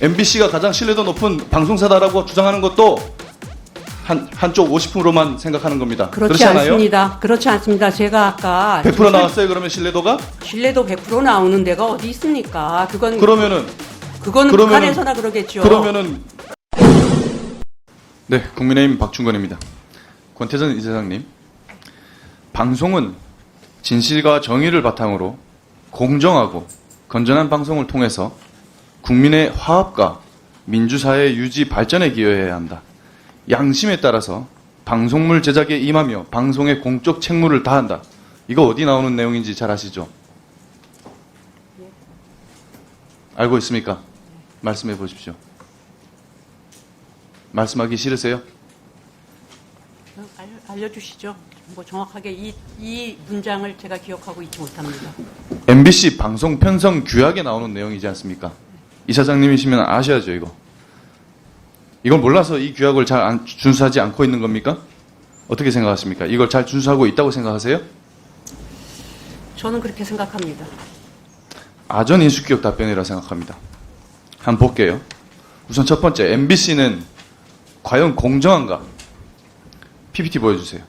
MBC가 가장 신뢰도 높은 방송사다라고 주장하는 것도 한쪽 50%만 생각하는 겁니다. 그렇지 않아요? 않습니다. 그렇지 않습니다. 제가 아까 100% 나왔어요. 그러면 신뢰도가? 신뢰도 100% 나오는 데가 어디 있습니까? 그거는 그러면은 북한에서나 그러겠죠. 그러면은 네, 국민의힘 박충건입니다. 권태전 이사장님, 방송은 진실과 정의를 바탕으로 공정하고 건전한 방송을 통해서 국민의 화합과 민주사회 유지 발전에 기여해야 한다. 양심에 따라서 방송물 제작에 임하며 방송의 공적 책무를 다한다. 이거 어디 나오는 내용인지 잘 아시죠? 알고 있습니까? 말씀해 보십시오. 말씀하기 싫으세요? 알려주시죠. 뭐 정확하게 이 문장을 제가 기억하고 있지 못합니다. MBC 방송 편성 규약에 나오는 내용이지 않습니까? 이사장님이시면 아셔야죠, 이거. 이걸 몰라서 이 규약을 잘 준수하지 않고 있는 겁니까? 어떻게 생각하십니까? 이걸 잘 준수하고 있다고 생각하세요? 저는 그렇게 생각합니다. 아전 인수기역 답변이라고 생각합니다. 한번 볼게요. 우선 첫 번째, MBC는 과연 공정한가? PPT 보여주세요.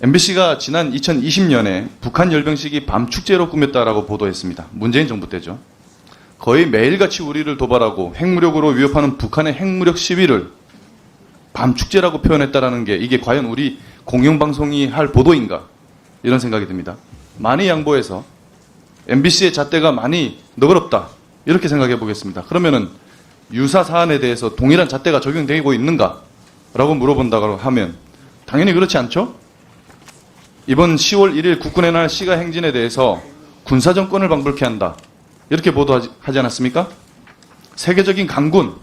MBC가 지난 2020년에 북한 열병식이 밤축제로 꾸몄다라고 보도했습니다. 문재인 정부 때죠. 거의 매일같이 우리를 도발하고 핵무력으로 위협하는 북한의 핵무력 시위를 밤축제라고 표현했다라는 게 이게 과연 우리 공영방송이 할 보도인가? 이런 생각이 듭니다. 많이 양보해서 MBC의 잣대가 많이 너그럽다. 이렇게 생각해 보겠습니다. 그러면은 유사 사안에 대해서 동일한 잣대가 적용되고 있는가? 라고 물어본다고 하면 당연히 그렇지 않죠? 이번 10월 1일 국군의 날 시가 행진에 대해서 군사정권을 방불케 한다. 이렇게 보도하지 않았습니까? 세계적인 강군,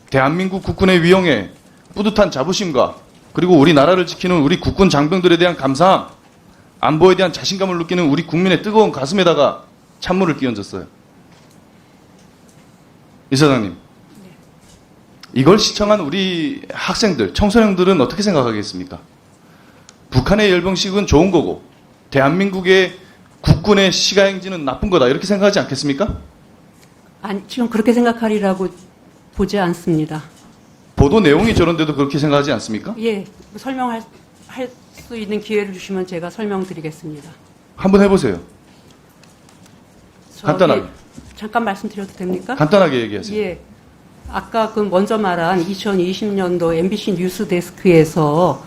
대한민국 국군의 위용에 뿌듯한 자부심과 그리고 우리나라를 지키는 우리 국군 장병들에 대한 감사함, 안보에 대한 자신감을 느끼는 우리 국민의 뜨거운 가슴에다가 찬물을 끼얹었어요. 이사장님, 이걸 시청한 우리 학생들, 청소년들은 어떻게 생각하겠습니까? 북한의 열병식은 좋은 거고 대한민국의 국군의 시가행진은 나쁜 거다 이렇게 생각하지 않겠습니까? 아니, 지금 그렇게 생각하리라고 보지 않습니다. 보도 내용이 저런데도 그렇게 생각하지 않습니까? 예, 설명할 수 있는 기회를 주시면 제가 설명드리겠습니다. 한번 해보세요. 간단하게. 잠깐 말씀드려도 됩니까? 간단하게 얘기하세요. 예. 아까 그 먼저 말한 2020년도 MBC 뉴스데스크에서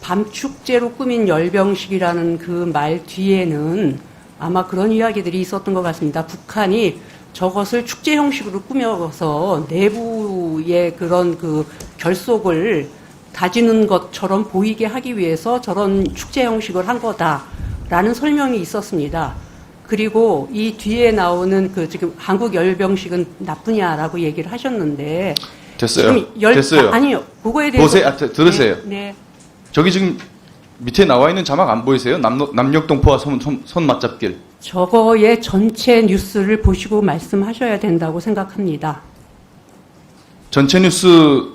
밤축제로 꾸민 열병식이라는 그 말 뒤에는 아마 그런 이야기들이 있었던 것 같습니다. 북한이 저것을 축제 형식으로 꾸며서 내부의 그런 그 결속을 다지는 것처럼 보이게 하기 위해서 저런 축제 형식을 한 거다라는 설명이 있었습니다. 그리고 이 뒤에 나오는 그 지금 한국 열병식은 나쁘냐라고 얘기를 하셨는데 됐어요. 됐어요. 아니요. 그거에 대해서 보세요. 들으세요. 네. 저기 지금 밑에 나와 있는 자막 안 보이세요? 남녘동포와 손 맞잡길. 저거의 전체 뉴스를 보시고 말씀하셔야 된다고 생각합니다. 전체 뉴스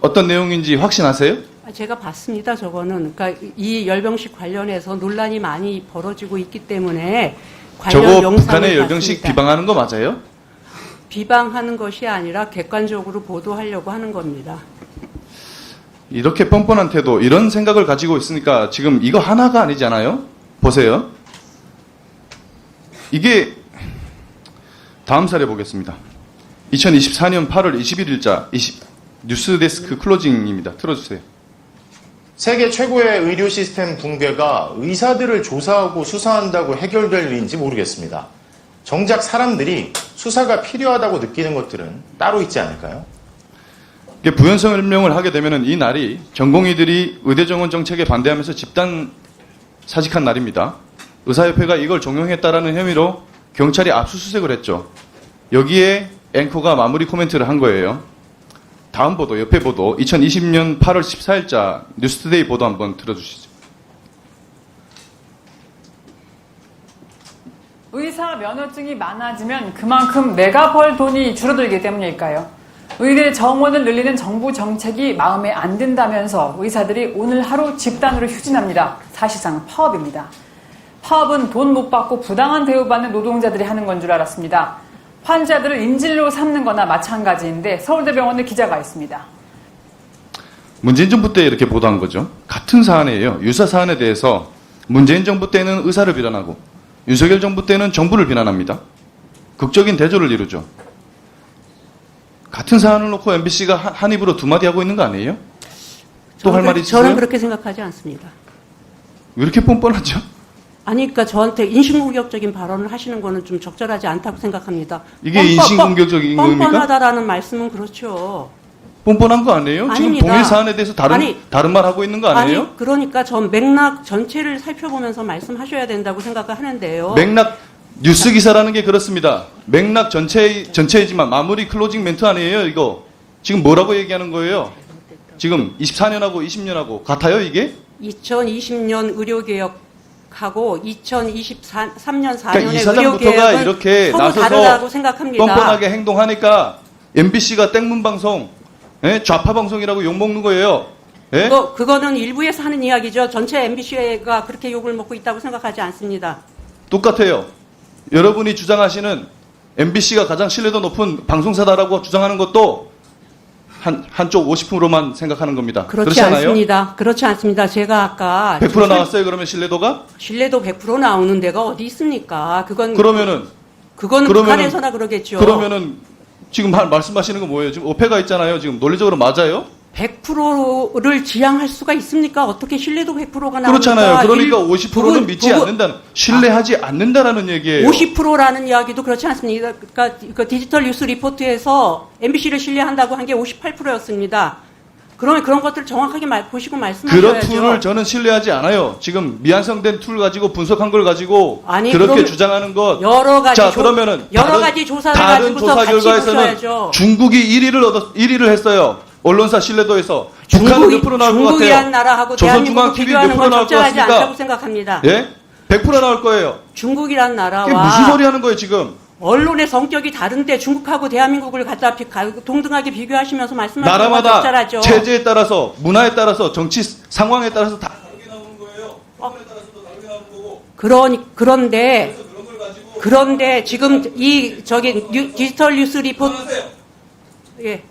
어떤 내용인지 확신하세요? 제가 봤습니다. 저거는 그러니까 이 열병식 관련해서 논란이 많이 벌어지고 있기 때문에 관련 저거 영상을 북한의 열병식 봤습니다. 비방하는 거 맞아요? 비방하는 것이 아니라 객관적으로 보도하려고 하는 겁니다. 이렇게 뻔뻔한 태도, 이런 생각을 가지고 있으니까 지금 이거 하나가 아니잖아요? 보세요. 이게 다음 사례 보겠습니다. 2024년 8월 21일자 뉴스데스크 클로징입니다. 틀어주세요. 세계 최고의 의료 시스템 붕괴가 의사들을 조사하고 수사한다고 해결될 일인지 모르겠습니다. 정작 사람들이 수사가 필요하다고 느끼는 것들은 따로 있지 않을까요? 부연 설명을 하게 되면 이 날이 전공의들이 의대정원 정책에 반대하면서 집단 사직한 날입니다. 의사협회가 이걸 종용했다라는 혐의로 경찰이 압수수색을 했죠. 여기에 앵커가 마무리 코멘트를 한 거예요. 다음 보도, 옆에 보도, 2020년 8월 14일자 뉴스투데이 보도 한번 들어주시죠. 의사 면허증이 많아지면 그만큼 내가 벌 돈이 줄어들기 때문일까요? 의대 정원을 늘리는 정부 정책이 마음에 안 든다면서 의사들이 오늘 하루 집단으로 휴진합니다. 사실상 파업입니다. 파업은 돈 못 받고 부당한 대우받는 노동자들이 하는 건 줄 알았습니다. 환자들을 인질로 삼는 거나 마찬가지인데 서울대병원에 기자가 있습니다. 문재인 정부 때 이렇게 보도한 거죠. 같은 사안이에요. 유사 사안에 대해서 문재인 정부 때는 의사를 비난하고 윤석열 정부 때는 정부를 비난합니다. 극적인 대조를 이루죠. 같은 사안을 놓고 MBC가 한 입으로 두 마디 하고 있는 거 아니에요? 또 할 말이 있으세요? 저는 그렇게 생각하지 않습니다. 왜 이렇게 뻔뻔하죠? 아니, 그러니까 저한테 인신공격적인 발언을 하시는 거는 좀 적절하지 않다고 생각합니다. 이게 인신공격적인 겁니까? 뻔뻔하다라는 말씀은 그렇죠. 뻔뻔한 거 아니에요? 지금 아닙니다. 동일 사안에 대해서 다른 말 하고 있는 거 아니에요? 아니, 그러니까 전 맥락 전체를 살펴보면서 말씀하셔야 된다고 생각을 하는데요. 맥락 뉴스 기사라는 게 그렇습니다. 맥락 전체이지만 마무리 클로징 멘트 아니에요, 이거. 지금 뭐라고 얘기하는 거예요? 지금 24년하고 20년하고 같아요, 이게? 2020년 의료개혁하고 2023년 4년의 그러니까 이사장부터가 의료개혁은 이렇게 서로 나서서 다르다고 생각합니다. 뻔뻔하게 행동하니까 MBC가 땡문 방송, 좌파 방송이라고 욕먹는 거예요. 예? 그거는 일부에서 하는 이야기죠. 전체 MBC가 그렇게 욕을 먹고 있다고 생각하지 않습니다. 똑같아요. 여러분이 주장하시는 MBC가 가장 신뢰도 높은 방송사다라고 주장하는 것도 한쪽 50%만 생각하는 겁니다. 그렇지 않아요? 않습니다. 그렇지 않습니다. 제가 아까 100% 나왔어요, 그러면 신뢰도가? 신뢰도 100% 나오는 데가 어디 있습니까? 그거는 그러면은 북한에서나 그러겠죠. 그러면은 지금 말씀하시는 건 뭐예요? 지금 오페가 있잖아요. 지금 논리적으로 맞아요? 100%를 지향할 수가 있습니까? 어떻게 신뢰도 100%가 나옵니까? 그렇잖아요. 그러니까 50%는 믿지 않는다는, 신뢰하지 않는다라는 얘기예요. 50%라는 이야기도 그렇지 않습니까? 그러니까 그 디지털 뉴스 리포트에서 MBC를 신뢰한다고 한 게 58%였습니다. 그러면 그런 것들을 정확하게 보시고 말씀하셔야죠. 그런 툴을 저는 신뢰하지 않아요. 지금 미완성된 툴 가지고 분석한 걸 가지고 아니, 그렇게 주장하는 것. 여러 가지 자, 그러면은 여러 가지 조사를 다른 가지고서 조사 같이 결과에서는 보셔야죠. 중국이 1위를 했어요. 언론사 신뢰도에서. 북한은 몇 프로 나올 것 중국이란 같아요? 나라하고 대한민국을 조선중앙TV 비교하는 몇 프로 건 나올 것 적절하지 같습니까? 않다고 생각합니다. 예? 100% 나올 거예요. 중국이란 이게 나라와 무슨 소리 하는 거예요, 지금? 언론의 성격이 다른데 중국하고 대한민국을 갖다 동등하게 비교하시면서 말씀하시는 건 나라마다 적절하죠. 체제에 따라서, 문화에 따라서, 정치 상황에 따라서 다 다르게 나오는 거예요. 상황에 따라서도 다르게 나오는 거고. 그런데 지금 디지털 뉴스 리포트 예.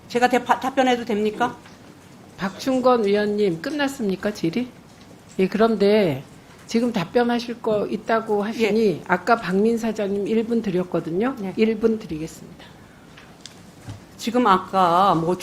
제가 답변해도 됩니까? 박충건 위원님 끝났습니까, 질의? 예, 그런데 지금 답변하실 거 있다고 하시니 아까 박민 사장님 1분 드렸거든요. 네. 1분 드리겠습니다. 지금 아까 뭐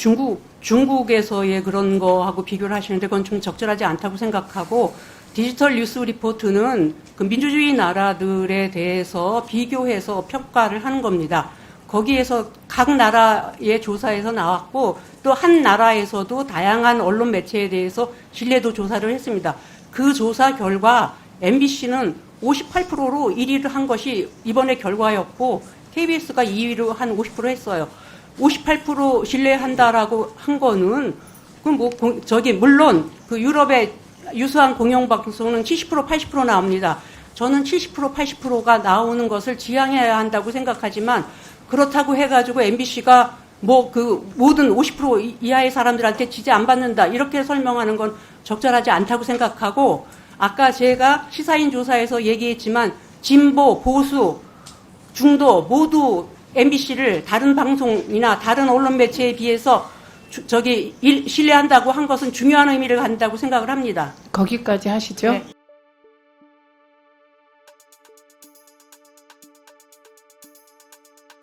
중국에서의 그런 거하고 비교를 하시는데 그건 좀 적절하지 않다고 생각하고 디지털 뉴스 리포트는 그 민주주의 나라들에 대해서 비교해서 평가를 하는 겁니다. 거기에서 각 나라의 조사에서 나왔고 또 한 나라에서도 다양한 언론 매체에 대해서 신뢰도 조사를 했습니다. 그 조사 결과 MBC는 58%로 1위를 한 것이 이번에 결과였고 KBS가 2위로 한 50% 했어요. 58% 신뢰한다라고 한 거는 물론 그 유럽의 유수한 공영방송은 70% 80% 나옵니다. 저는 70% 80%가 나오는 것을 지향해야 한다고 생각하지만 그렇다고 해가지고 MBC가 모든 50% 이하의 사람들한테 지지 안 받는다 이렇게 설명하는 건 적절하지 않다고 생각하고 아까 제가 시사인 조사에서 얘기했지만 진보, 보수, 중도 모두 MBC를 다른 방송이나 다른 언론 매체에 비해서 신뢰한다고 한 것은 중요한 의미를 갖는다고 생각을 합니다. 거기까지 하시죠. 네.